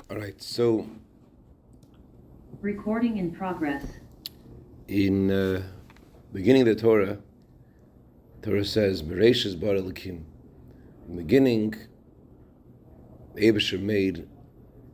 All right, so Recording in progress. in beginning of the Torah says, Braishit bar Elokim. In the beginning, the Eibusher made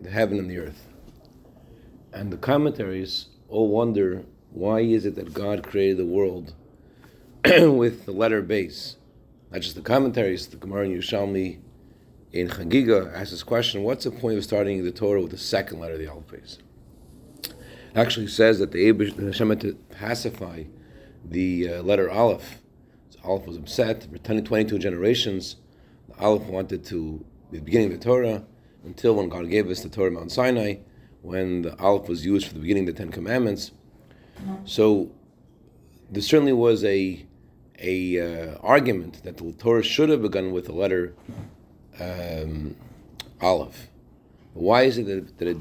the heaven and the earth. And the commentaries all wonder, why is it that God created the world with the letter Bais? Not just the commentaries, the Gemara in Yerushalmi in Chagiga asks this question: what's the point of starting the Torah with the second letter of the Aleph Bais? It actually says that the Hashem had to pacify the letter Aleph. So Aleph was upset for 22 generations. The Aleph wanted to be the beginning of the Torah until when God gave us the Torah Mount Sinai, when the Aleph was used for the beginning of the Ten Commandments. So there certainly was a argument that the Torah should have begun with the letter Aleph. Why is it that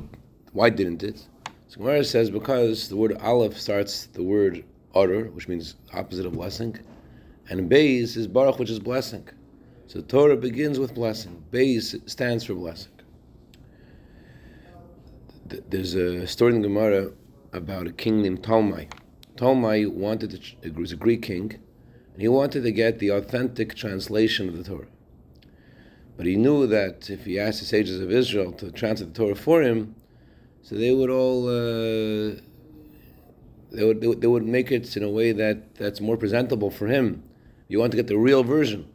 why didn't it? So Gemara says because the word Aleph starts the word Order, which means opposite of blessing, and Beis is Baruch, which is blessing. So the Torah begins with blessing. Beis stands for blessing. There's a story in Gemara about a king named Talmai. Talmai was a Greek king, and he wanted to get the authentic translation of the Torah. But he knew that if he asked the sages of Israel to translate the Torah for him, so they would all they would make it in a way that's more presentable for him. You want to get the real version.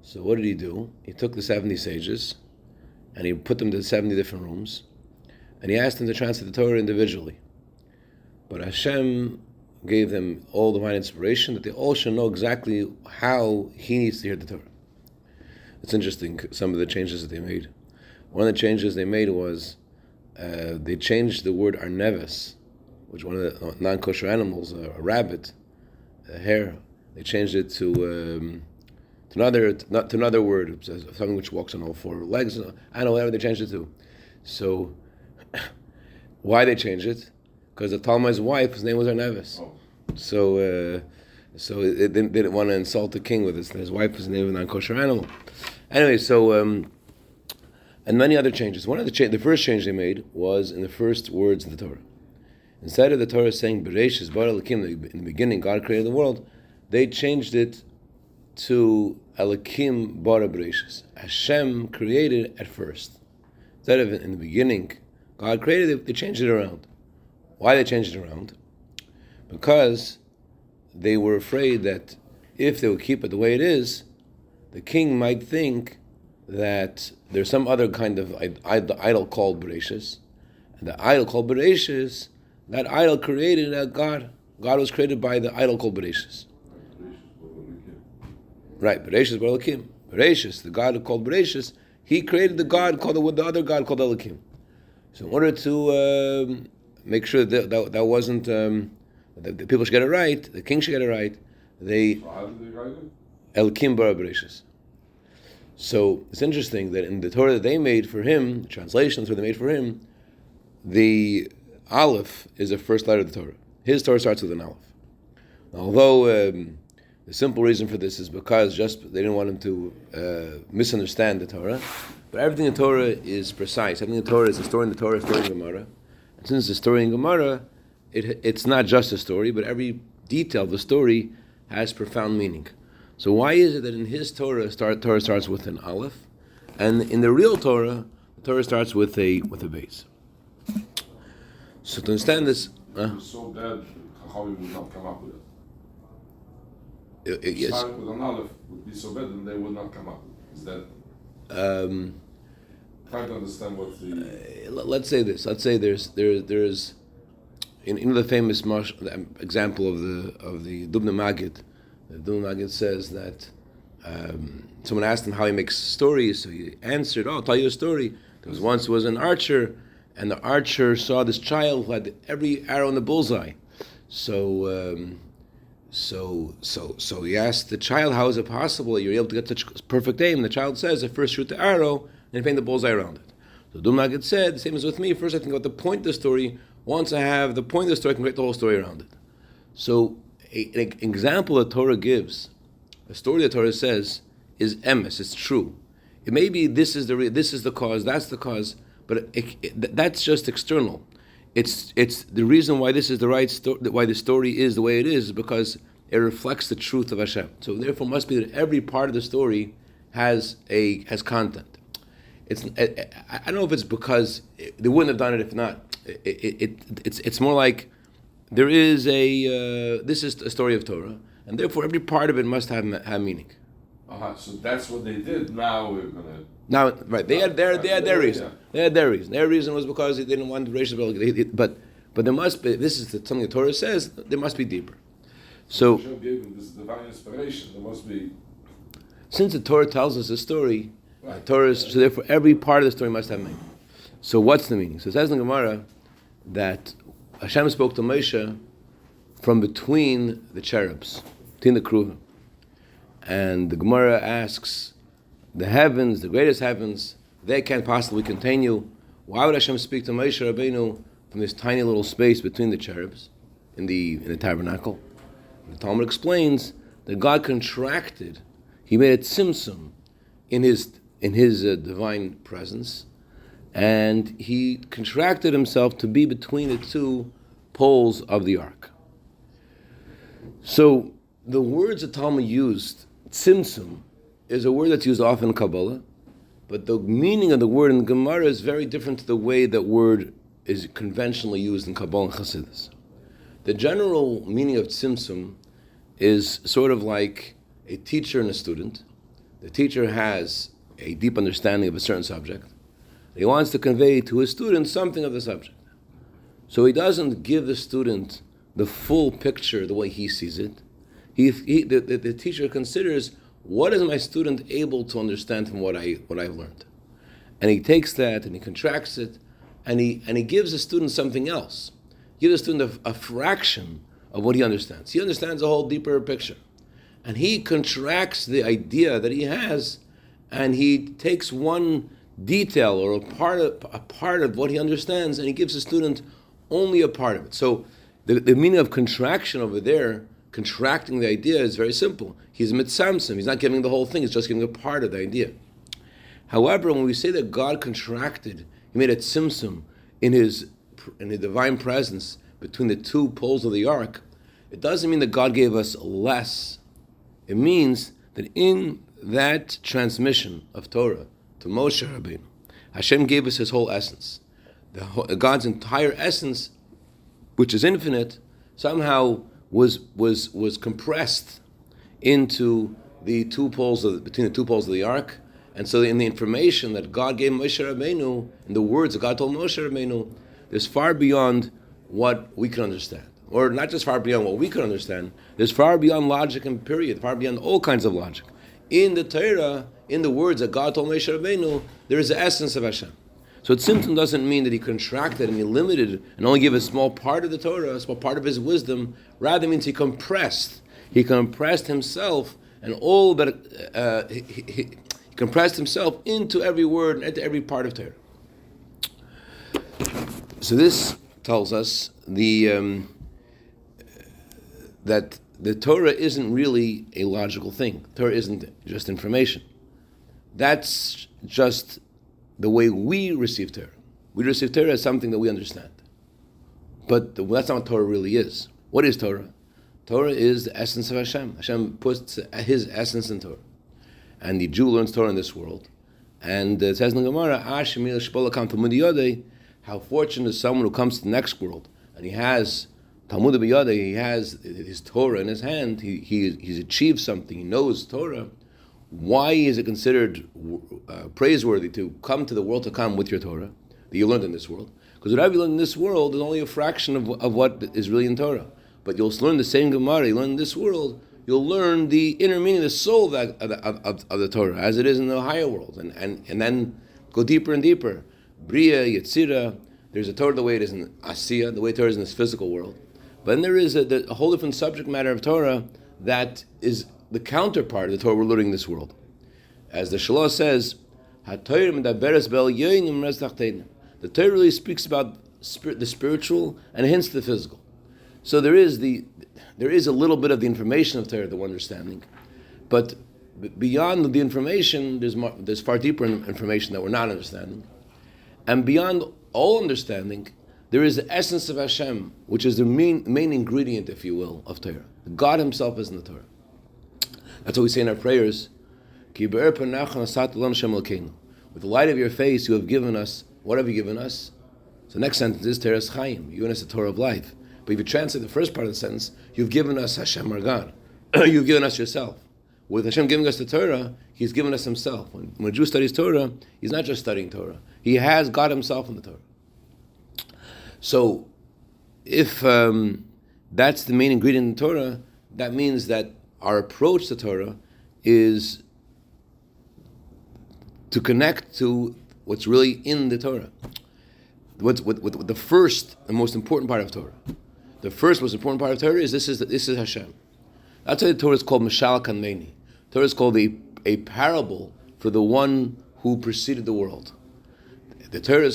So what did he do? He took the 70 sages and he put them to 70 different rooms, and he asked them to translate the Torah individually. But Hashem gave them all divine inspiration that they all should know exactly how he needs to hear the Torah. It's interesting, some of the changes that they made. One of the changes they made was they changed the word arneves, which one of the non-kosher animals, a rabbit, a hare. They changed it to another word, something which walks on all four legs. I don't know, whatever they changed it to. So, why they changed it? Because the Talmai's wife, his name was Arneves. Oh. So it didn't want to insult the king with his wife was the name of a non-kosher animal. Anyway, and many other changes. One of the first change they made was in the first words of the Torah. Instead of the Torah saying Braishit Bezalel Chabad, in the beginning God created the world, they changed it to Elokim bara Braishit. Hashem created at first. Instead of in the beginning God created it, they changed it around. Why they changed it around? Because they were afraid that if they would keep it the way it is, the king might think that there's some other kind of idol called Braishit, and the idol called Braishit, that idol created a God. God was created by the idol called Braishit. Right, Braishit bar Elokim. Braishit, the God called Braishit, he created the God called the other God called Elokim. So in order to make sure that wasn't that the people should get it right, the king should get it right, they Elokim bara Braishit. So it's interesting that in the Torah that they made for him, the translations that they made for him, the Aleph is the first letter of the Torah. His Torah starts with an Aleph. Although the simple reason for this is because they didn't want him to misunderstand the Torah, but everything in the Torah is precise. Everything in the Torah is a story in the Torah, a story in Gemara. And since the story in Gemara, it's not just a story, but every detail of the story has profound meaning. So why is it that in his Torah starts with an Aleph, and in the real Torah, the Torah starts with a base? So to understand this, it's so bad, Chachamim would not come up with it. Yes. Starting with an Aleph would be so bad, and they would not come up with it. Is that? Trying to understand what the. Let's say this. Let's say there's in the famous example of the Dubna Maggid. The Dubna Maggid says that someone asked him how he makes stories, so he answered, "Oh, I'll tell you a story. There was an archer, and the archer saw this child who had every arrow in the bullseye. So he asked the child, how is it possible that you're able to get such perfect aim? And the child says, I first shoot the arrow, and paint the bullseye around it. So Dubna Maggid said, same as with me, first I think about the point of the story. Once I have the point of the story, I can create the whole story around it. So an example the Torah gives, a story the Torah says, is emes, it's true. It may be this is the cause, that's the cause, But that's just external. It's the reason why this is the right story, why the story is the way it is because it reflects the truth of Hashem. So therefore, it must be that every part of the story has content. I don't know if it's because they wouldn't have done it if not. It's more like there is this is a story of Torah, and therefore every part of it must have meaning. So that's what they did. Now we're gonna. Now, right? They had their reason. Yeah. They had their reason. Their reason was because they didn't want Braishit. But there must be. This is something the Torah says. There must be deeper. So Hashem gave them this divine inspiration. There must be. Since the Torah tells us a story, right. So therefore every part of the story must have meaning. So what's the meaning? So it says in the Gemara that Hashem spoke to Moshe from between the cherubs, between the Kruvim. And the Gemara asks, the heavens, the greatest heavens, they can't possibly contain you. Why would Hashem speak to Moshe Rabbeinu from this tiny little space between the cherubs in the tabernacle? The Talmud explains that God contracted. He made a tzimtzum in his divine presence, and he contracted himself to be between the two poles of the ark. So the words that Talmud used, tzimtzum, is a word that's used often in Kabbalah, but the meaning of the word in Gemara is very different to the way that word is conventionally used in Kabbalah and Chassidus. The general meaning of tzimtzum is sort of like a teacher and a student. The teacher has a deep understanding of a certain subject. He wants to convey to his student something of the subject. So he doesn't give the student the full picture the way he sees it. The teacher considers, what is my student able to understand from what I've learned? And he takes that and he contracts it, and he gives the student something else. He gives the student a fraction of what he understands. He understands a whole deeper picture. And he contracts the idea that he has, and he takes one detail or a part of what he understands, and he gives the student only a part of it. So the meaning of contraction over there, contracting the idea, is very simple. He's mitzamsim. He's not giving the whole thing. He's just giving a part of the idea. However, when we say that God contracted, he made a tzimtzum in his divine presence between the two poles of the ark, it doesn't mean that God gave us less. It means that in that transmission of Torah to Moshe Rabbeinu, Hashem gave us his whole essence. God's entire essence, which is infinite, somehow was compressed into the between the two poles of the ark. And so in the information that God gave Moshe Rabbeinu, in the words that God told Moshe Rabbeinu, there's far beyond what we can understand. Or not just far beyond what we can understand, there's far beyond logic and period, far beyond all kinds of logic. In the Torah, in the words that God told Moshe Rabbeinu, there is the essence of Hashem. So tzimtzum doesn't mean that he contracted and he limited and only gave a small part of the Torah, a small part of his wisdom. Rather, it means he compressed. He compressed himself and all that he compressed himself into every word and into every part of Torah. So this tells us that the Torah isn't really a logical thing. Torah isn't just information. That's just the way we receive Torah. We receive Torah as something that we understand. But that's not what Torah really is. What is Torah? Torah is the essence of Hashem. Hashem puts his essence in Torah. And the Jew learns Torah in this world. And it says in the Gemara, how fortunate is someone who comes to the next world and he has Talmud b'yadeh, he has his Torah in his hand, he's achieved something, he knows Torah. Why is it considered praiseworthy to come to the world to come with your Torah that you learned in this world? Because whatever you learn in this world is only a fraction of what is really in Torah. But you'll learn the same Gemara you learn in this world, you'll learn the inner meaning, the soul of the Torah, as it is in the higher world, and then go deeper and deeper. Bria, Yetzira, there's a Torah the way it is in Asiya, the way Torah is in this physical world. But then there is a whole different subject matter of Torah that is the counterpart of the Torah we're learning in this world. As the Shalah says, the Torah really speaks about the spiritual and hints to the physical. So there is a little bit of the information of Torah that we're understanding, but beyond the information, there's far deeper information that we're not understanding. And beyond all understanding, there is the essence of Hashem, which is the main ingredient, if you will, of Torah. God Himself is in the Torah. That's what we say in our prayers. With the light of your face, you have given us, what have you given us? So the next sentence is Teres Chaim. You've given us the Torah of life. But if you translate the first part of the sentence, you've given us Hashem, our God. You've given us yourself. With Hashem giving us the Torah, He's given us Himself. When a Jew studies Torah, he's not just studying Torah. He has God Himself in the Torah. So, if that's the main ingredient in Torah, that means that our approach to Torah is to connect to what's really in the Torah. What the first and most important part of Torah. The first most important part of Torah is this is Hashem. That's why the Torah is called Mashal Kanmeni. Torah is called a parable for the one who preceded the world. The Torah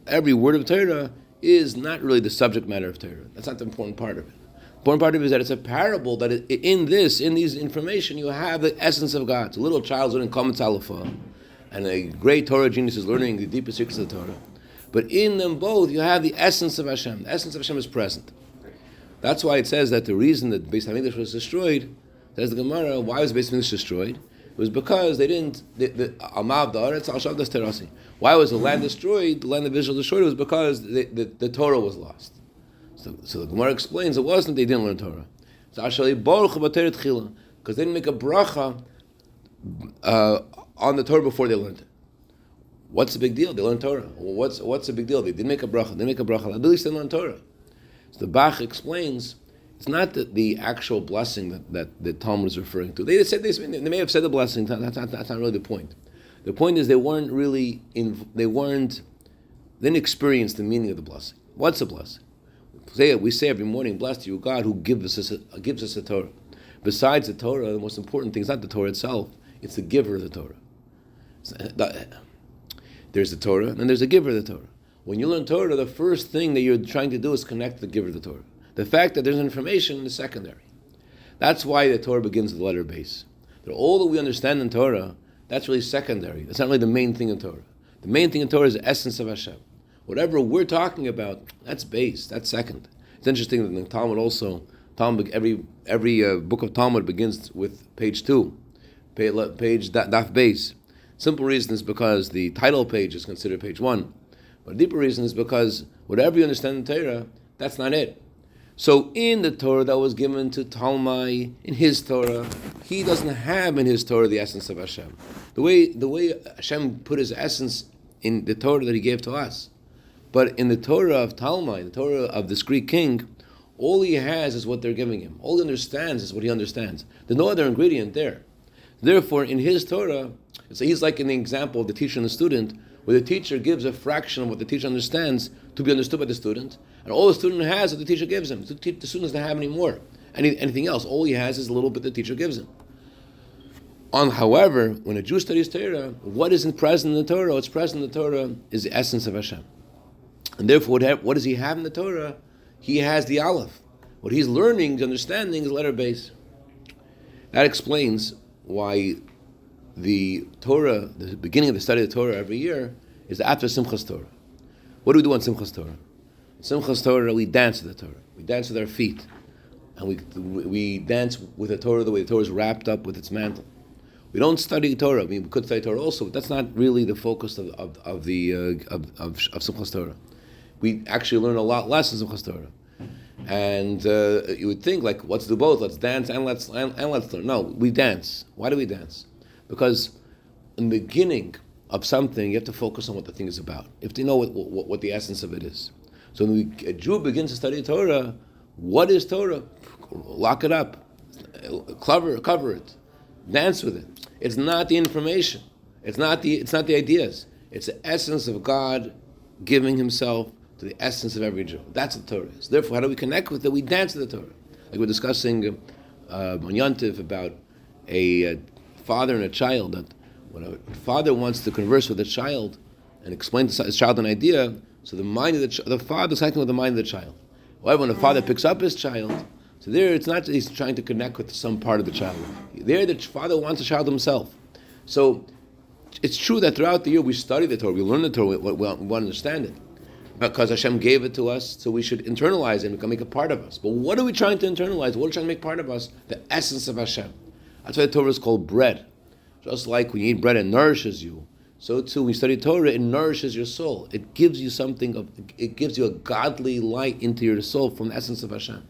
every word of Torah is not really the subject matter of Torah. That's not the important part of it. The important part of it is that it's a parable that in these information, you have the essence of God. So a little child's learning Kametz Alpha, and a great Torah genius is learning the deepest secrets of the Torah. But in them both, you have the essence of Hashem. The essence of Hashem is present. That's why it says that the reason that Bais Hamikdash was destroyed, says the Gemara, why was Bais Hamikdash destroyed? It was because they didn't, why was the land destroyed, the land of Israel destroyed? It was because the Torah was lost. So the Gemara explains it wasn't they didn't learn Torah. Because they didn't make a bracha on the Torah before they learned it. What's the big deal? They learned Torah. Well, what's the big deal? They didn't make a bracha. They make a bracha. At least they learned Torah. So the Bach explains it's not the actual blessing that the Talmud is referring to. They may have said the blessing. That's not really the point. The point is they didn't experience the meaning of the blessing. What's a blessing? We say every morning, "Blessed are you, God, who gives us a Torah." Besides the Torah, the most important thing is not the Torah itself; it's the giver of the Torah. There's the Torah, and then there's the giver of the Torah. When you learn Torah, the first thing that you're trying to do is connect the giver of the Torah. The fact that there's information is secondary. That's why the Torah begins with the letter base. That all that we understand in Torah, that's really secondary. That's not really the main thing in Torah. The main thing in Torah is the essence of Hashem. Whatever we're talking about, that's base, that's second. It's interesting that in the Talmud also, every book of Talmud begins with page 2, page daf base. Simple reason is because the title page is considered page 1. But a deeper reason is because whatever you understand in Torah, that's not it. So in the Torah that was given to Talmai, in his Torah, he doesn't have in his Torah the essence of Hashem. The way Hashem put his essence in the Torah that he gave to us. But in the Torah of Talmai, the Torah of this Greek king, all he has is what they're giving him. All he understands is what he understands. There's no other ingredient there. Therefore, in his Torah, so he's like in the example of the teacher and the student, where the teacher gives a fraction of what the teacher understands to be understood by the student, and all the student has is what the teacher gives him. The student doesn't have any more, anything else. All he has is a little bit the teacher gives him. However, when a Jew studies Torah, what isn't present in the Torah? What's present in the Torah is the essence of Hashem. And therefore, what does he have in the Torah? He has the Aleph. What he's learning, the understanding, is letter base. That explains why the Torah, the beginning of the study of the Torah every year, is after Simchas Torah. What do we do on Simchas Torah? In Simchas Torah, we dance with the Torah. We dance with our feet. And we dance with the Torah the way the Torah is wrapped up with its mantle. We don't study Torah. I mean, we could study Torah also, but that's not really the focus of Simchas Torah. We actually learn a lot less in Simchas Torah. And you would think, like, let's do both. Let's dance and let's learn. No, we dance. Why do we dance? Because in the beginning of something, you have to focus on what the thing is about. You have to know what the essence of it is. So when a Jew begins to study Torah, what is Torah? Lock it up. Cover it. Dance with it. It's not the information. It's not the ideas. It's the essence of God giving himself to the essence of every Jew. That's what Torah is. Therefore, how do we connect with it? We dance to the Torah. Like we're discussing on Yontif about a father and a child, that when a father wants to converse with a child and explain to his child an idea, so the mind of the father is acting with the mind of the child. However, when a father picks up his child, so there it's not that he's trying to connect with some part of the child. There the father wants the child himself. So It's true that throughout the year we study the Torah, we learn the Torah, we want to understand it. Because Hashem gave it to us, so we should internalize it and make it part of us. But what are we trying to internalize? What are we trying to make part of us? The essence of Hashem. That's why the Torah is called bread. Just like when you eat bread, it nourishes you. So too, when you study Torah, it nourishes your soul. It gives you it gives you a godly light into your soul from the essence of Hashem.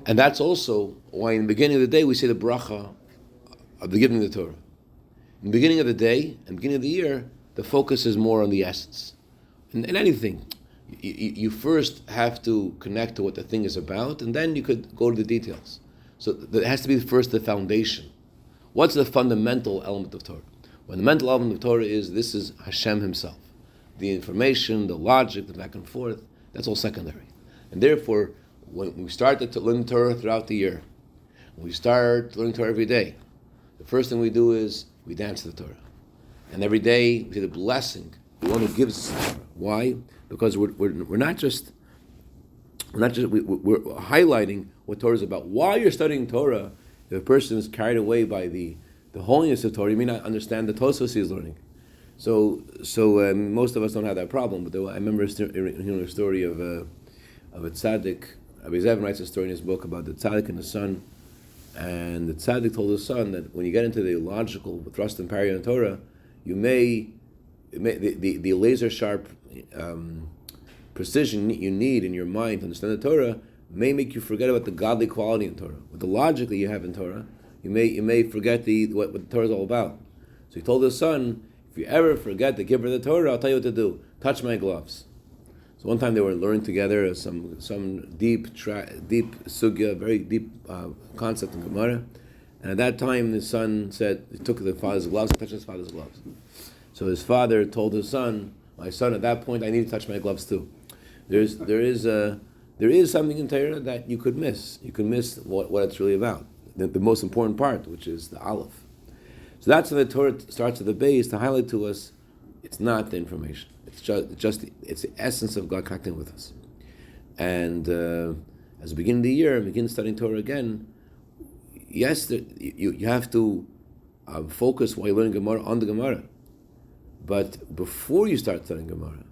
And that's also why in the beginning of the day we say the bracha of the giving of the Torah. In the beginning of the day and beginning of the year, the focus is more on the essence. In anything, you first have to connect to what the thing is about, and then you could go to the details. So it has to be first the foundation. What's the fundamental element of Torah? Well, the fundamental element of Torah this is Hashem Himself. The information, the logic, the back and forth, that's all secondary. And therefore, when we start to learn Torah throughout the year, when we start learning Torah every day, the first thing we do is we dance to the Torah. And every day we say the blessing, the one who gives us the Torah. Why? Because we're highlighting what Torah is about. While you're studying Torah, if a person is carried away by the holiness of Torah, you may not understand the Tosfos he is learning. So most of us don't have that problem. But I remember hearing a story of a tzaddik. Rabbi Levin writes a story in his book about the tzaddik and the son. And the tzaddik told his son that when you get into the logical thrust and parry on Torah, the laser sharp precision you need in your mind to understand the Torah may make you forget about the godly quality in Torah. With the logic that you have in Torah, you may forget what the Torah is all about. So he told his son, if you ever forget the giver of the Torah, I'll tell you what to do. Touch my gloves. So one time they were learning together some deep sugya, very deep concept in Gemara. And at that time, the son said, he took the father's gloves and touched his father's gloves. So his father told his son, my son, at that point, I need to touch my gloves too. There is something in Torah that you could miss. You could miss what it's really about. The most important part, which is the aleph. So that's when the Torah starts at the base to highlight to us, it's not the information. It's the essence of God connecting with us. And as we begin the year, begin studying Torah again, yes, you have to focus while you're learning Gemara on the Gemara. But before you start studying Gemara,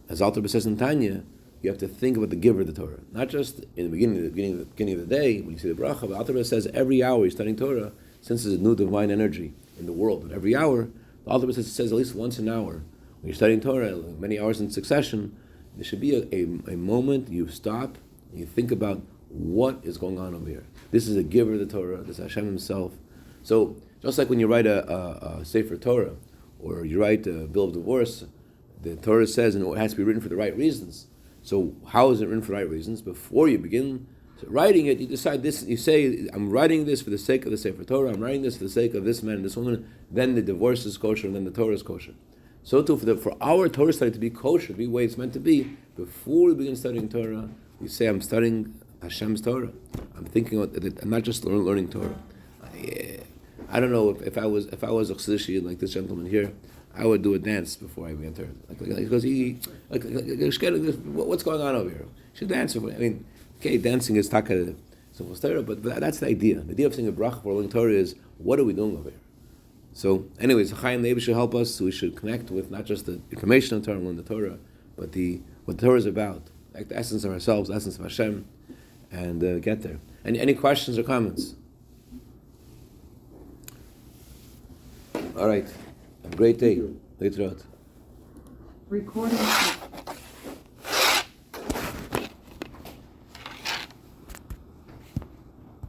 as Alter Rebbe says in Tanya, you have to think about the giver of the Torah. Not just in the beginning of the day, when you say the bracha, but Alter Rebbe says every hour you're studying Torah, since there's a new divine energy in the world, but every hour, the Alter Rebbe says at least once an hour, when you're studying Torah, many hours in succession, there should be a moment you stop and you think about what is going on over here. This is a giver of the Torah, this is Hashem Himself. So, just like when you write a Sefer Torah, or you write a bill of divorce, the Torah says and it has to be written for the right reasons. So how is it written for the right reasons? Before you begin writing it, you decide this. You say, I'm writing this for the sake of the Sefer Torah, I'm writing this for the sake of this man and this woman, then the divorce is kosher and then the Torah is kosher. So too, for our Torah study to be kosher, to be the way it's meant to be, before we begin studying Torah, we say, I'm studying Hashem's Torah. I'm thinking about it. I'm not just learning Torah. I don't know if I was a chassidic like this gentleman here, I would do a dance before I enter. Because what's going on over here? You should dance. Dancing is taka simple Torah, but that's the idea. The idea of saying a bracha for learning Torah is, what are we doing over here? So, anyways, Chaim Levi should help us. So we should connect with not just the information of Torah and learn the Torah, but what the Torah is about, like the essence of ourselves, the essence of Hashem, and get there. Any questions or comments? All right. Have a great day. Later out. Recording.